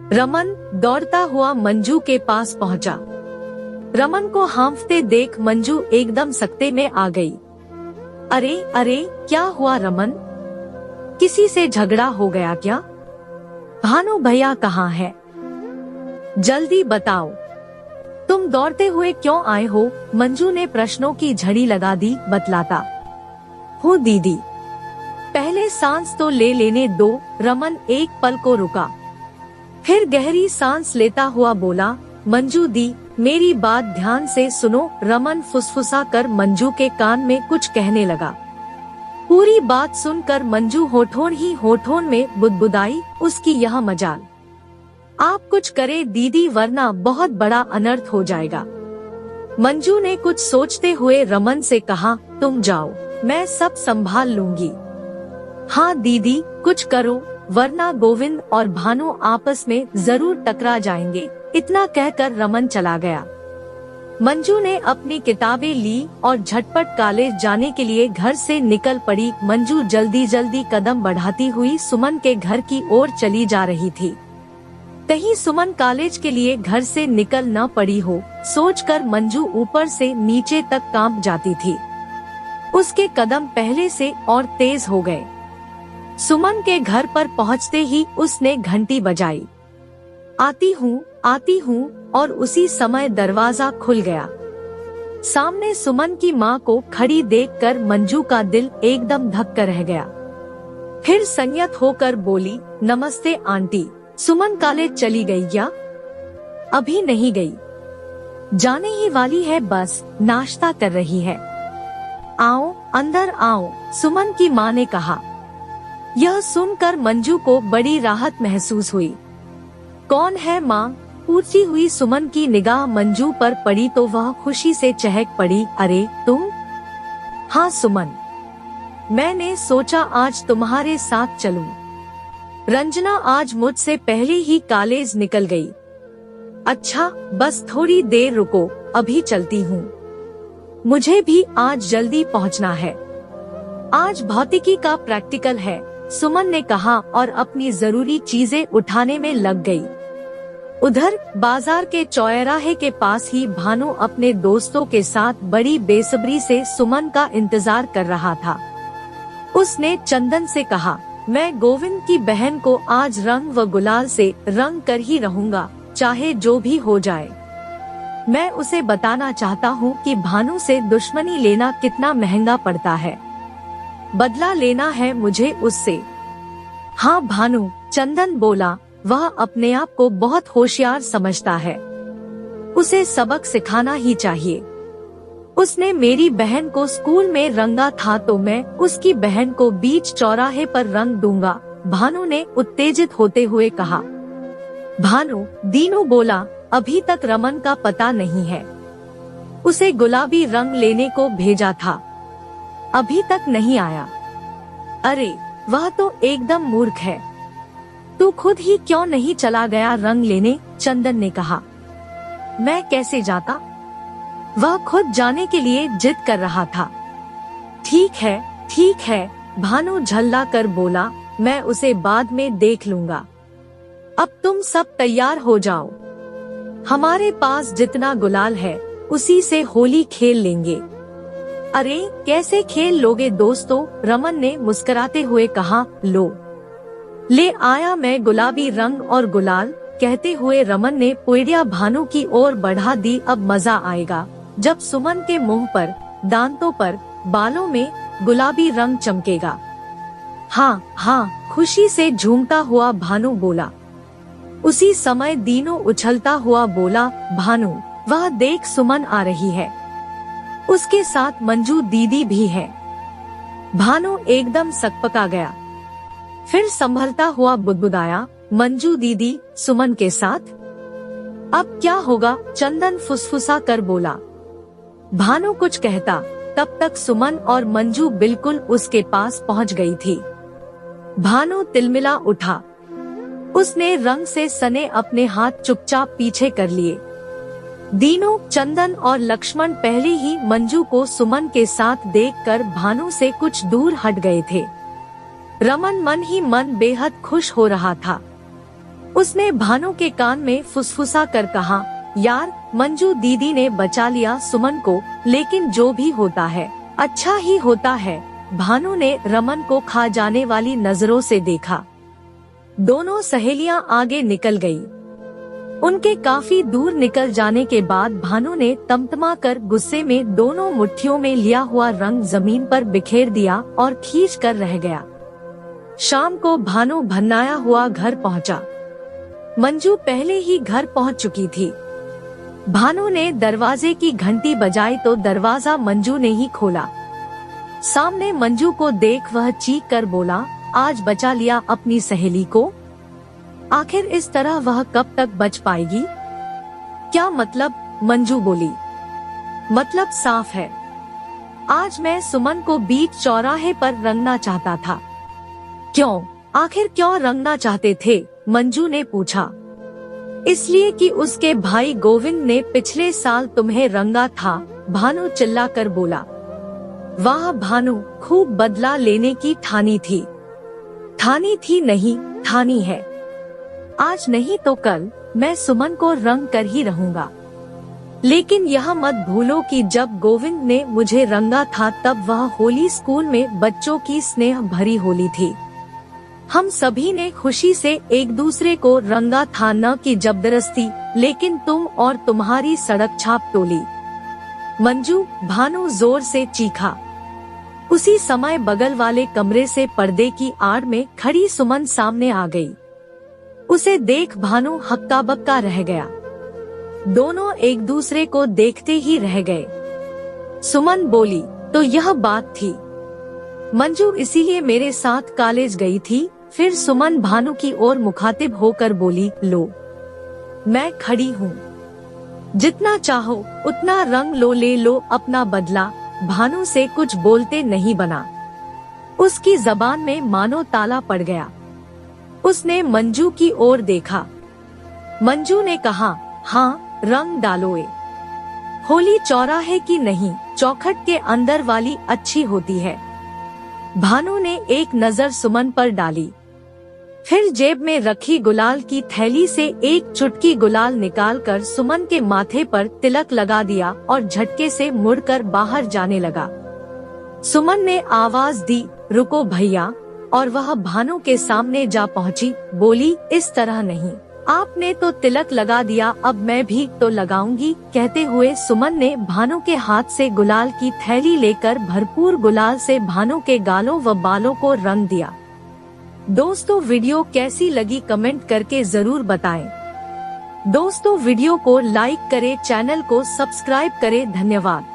रमन दौड़ता हुआ मंजू के पास पहुंचा। रमन को हांफते देख मंजू एकदम सकते में आ गई। अरे अरे, क्या हुआ रमन? किसी से झगड़ा हो गया क्या? भानु भैया कहाँ है? जल्दी बताओ, तुम दौड़ते हुए क्यों आए हो? मंजू ने प्रश्नों की झड़ी लगा दी। बतलाता हूँ दीदी, पहले सांस तो ले लेने दो। रमन एक पल को रुका, फिर गहरी सांस लेता हुआ बोला, मंजू दी, मेरी बात ध्यान से सुनो। रमन फुसफुसा कर मंजू के कान में कुछ कहने लगा। पूरी बात सुनकर मंजू होठों ही होठों में बुदबुदाई, उसकी यह मजाल। आप कुछ करे दीदी, वरना बहुत बड़ा अनर्थ हो जाएगा। मंजू ने कुछ सोचते हुए रमन से कहा, तुम जाओ, मैं सब संभाल लूंगी। हाँ दीदी, कुछ करो, वरना गोविंद और भानु आपस में जरूर टकरा जाएंगे। इतना कहकर रमन चला गया। मंजू ने अपनी किताबें ली और झटपट कॉलेज जाने के लिए घर से निकल पड़ी। मंजू जल्दी जल्दी कदम बढ़ाती हुई सुमन के घर की ओर चली जा रही थी। कहीं सुमन कॉलेज के लिए घर से निकल न पड़ी हो, सोचकर मंजू ऊपर से नीचे तक कांप जाती थी। उसके कदम पहले से और तेज हो गए। सुमन के घर पर पहुंचते ही उसने घंटी बजाई। आती हूँ, और उसी समय दरवाजा खुल गया। सामने सुमन की माँ को खड़ी देखकर मंजू का दिल एकदम धक कर रह गया। फिर संयत होकर बोली, नमस्ते आंटी। सुमन कॉलेज चली गई क्या? अभी नहीं गई, जाने ही वाली है, बस नाश्ता कर रही है। आओ अंदर आओ, सुमन की माँ ने कहा। यह सुनकर मंजू को बड़ी राहत महसूस हुई। कौन है माँ? पूछती हुई सुमन की निगाह मंजू पर पड़ी तो वह खुशी से चहक पड़ी। अरे तुम? हाँ सुमन, मैंने सोचा आज तुम्हारे साथ चलूं। रंजना आज मुझसे पहले ही कॉलेज निकल गई। अच्छा, बस थोड़ी देर रुको, अभी चलती हूँ। मुझे भी आज जल्दी पहुँचना है, आज भौतिकी का प्रैक्टिकल है, सुमन ने कहा और अपनी जरूरी चीजें उठाने में लग गई। उधर बाजार के चौराहे के पास ही भानु अपने दोस्तों के साथ बड़ी बेसब्री से सुमन का इंतजार कर रहा था। उसने चंदन से कहा, मैं गोविंद की बहन को आज रंग व गुलाल से रंग कर ही रहूंगा, चाहे जो भी हो जाए। मैं उसे बताना चाहता हूँ कि भानु से दुश्मनी लेना कितना महंगा पड़ता है। बदला लेना है मुझे उससे। हाँ भानु, चंदन बोला, वह अपने आप को बहुत होशियार समझता है, उसे सबक सिखाना ही चाहिए। उसने मेरी बहन को स्कूल में रंगा था तो मैं उसकी बहन को बीच चौराहे पर रंग दूंगा, भानु ने उत्तेजित होते हुए कहा। भानु, दीनू बोला, अभी तक रमन का पता नहीं है, उसे गुलाबी रंग लेने को भेजा था, अभी तक नहीं आया। अरे वह तो एकदम मूर्ख है, तू खुद ही क्यों नहीं चला गया रंग लेने? चंदन ने कहा। मैं कैसे जाता, वह खुद जाने के लिए जिद कर रहा था। ठीक है, भानु झल्ला कर बोला, मैं उसे बाद में देख लूंगा। अब तुम सब तैयार हो जाओ, हमारे पास जितना गुलाल है उसी से होली खेल लेंगे। अरे कैसे खेल लोगे दोस्तों? रमन ने मुस्कुराते हुए कहा। लो, ले आया मैं गुलाबी रंग और गुलाल। कहते हुए रमन ने पुड़िया भानु की ओर बढ़ा दी। अब मजा आएगा जब सुमन के मुंह पर, दांतों पर, बालों में गुलाबी रंग चमकेगा। हाँ, खुशी से झूमता हुआ भानु बोला। उसी समय दीनू उछलता हुआ बोला, भानु वह देख सुमन आ रही है, उसके साथ मंजू दीदी भी है। भानु एकदम सकपका गया, फिर संभलता हुआ बुदबुदाया, मंजू दीदी सुमन के साथ? अब क्या होगा? चंदन फुसफुसा कर बोला। भानु कुछ कहता, तब तक सुमन और मंजू बिल्कुल उसके पास पहुंच गई थी। भानु तिलमिला उठा, उसने रंग से सने अपने हाथ चुपचाप पीछे कर लिए। दीनू, चंदन और लक्ष्मण पहले ही मंजू को सुमन के साथ देखकर भानु से कुछ दूर हट गए थे। रमन मन ही मन बेहद खुश हो रहा था। उसने भानु के कान में फुसफुसा कर कहा, यार मंजू दीदी ने बचा लिया सुमन को, लेकिन जो भी होता है अच्छा ही होता है। भानु ने रमन को खा जाने वाली नजरों से देखा। दोनों सहेलियां आगे निकल गई। उनके काफी दूर निकल जाने के बाद भानु ने तमतमा कर गुस्से में दोनों मुट्ठियों में लिया हुआ रंग जमीन पर बिखेर दिया और खींच कर रह गया। शाम को भानु भन्नाया हुआ घर पहुंचा। मंजू पहले ही घर पहुंच चुकी थी। भानु ने दरवाजे की घंटी बजाई तो दरवाजा मंजू ने ही खोला। सामने मंजू को देख वह चीख कर बोला, आज बचा लिया अपनी सहेली को। आखिर इस तरह वह कब तक बच पाएगी? क्या मतलब? मंजू बोली। मतलब साफ है, आज मैं सुमन को बीच चौराहे पर रंगना चाहता था। क्यों? आखिर क्यों रंगना चाहते थे? मंजू ने पूछा। इसलिए कि उसके भाई गोविंद ने पिछले साल तुम्हें रंगा था, भानु चिल्लाकर बोला। वाह भानु, खूब बदला लेने की ठानी थी। ठानी थी नहीं, ठानी है। आज नहीं तो कल मैं सुमन को रंग कर ही रहूंगा। लेकिन यह मत भूलो कि जब गोविंद ने मुझे रंगा था तब वह होली स्कूल में बच्चों की स्नेह भरी होली थी। हम सभी ने खुशी से एक दूसरे को रंगा था, न कि जबरदस्ती, लेकिन तुम और तुम्हारी सड़क छाप टोली। मंजू, भानु जोर से चीखा। उसी समय बगल वाले कमरे से पर्दे की आड़ में खड़ी सुमन सामने आ गई। उसे देख भानु हक्का बक्का रह गया। दोनों एक दूसरे को देखते ही रह गए। सुमन बोली, तो यह बात थी। मंजू इसीलिए मेरे साथ कॉलेज गई थी। फिर सुमन भानु की ओर मुखातिब होकर बोली, लो मैं खड़ी हूँ, जितना चाहो उतना रंग लो, ले लो अपना बदला। भानु से कुछ बोलते नहीं बना। उसकी जबान में मानो ताला पड़ गया। उसने मंजू की ओर देखा। मंजू ने कहा, हाँ रंग डालो। होली चौराहे की नहीं, चौखट के अंदर वाली अच्छी होती है। भानु ने एक नजर सुमन पर डाली, फिर जेब में रखी गुलाल की थैली से एक चुटकी गुलाल निकालकर सुमन के माथे पर तिलक लगा दिया और झटके से मुड़कर बाहर जाने लगा। सुमन ने आवाज दी, रुको भैया, और वह भानु के सामने जा पहुंची। बोली, इस तरह नहीं, आपने तो तिलक लगा दिया, अब मैं भी तो लगाऊंगी। कहते हुए सुमन ने भानु के हाथ से गुलाल की थैली लेकर भरपूर गुलाल से भानु के गालों व बालों को रंग दिया। दोस्तों वीडियो कैसी लगी कमेंट करके जरूर बताएं। दोस्तों वीडियो को लाइक करें, चैनल को सब्सक्राइब करें। धन्यवाद।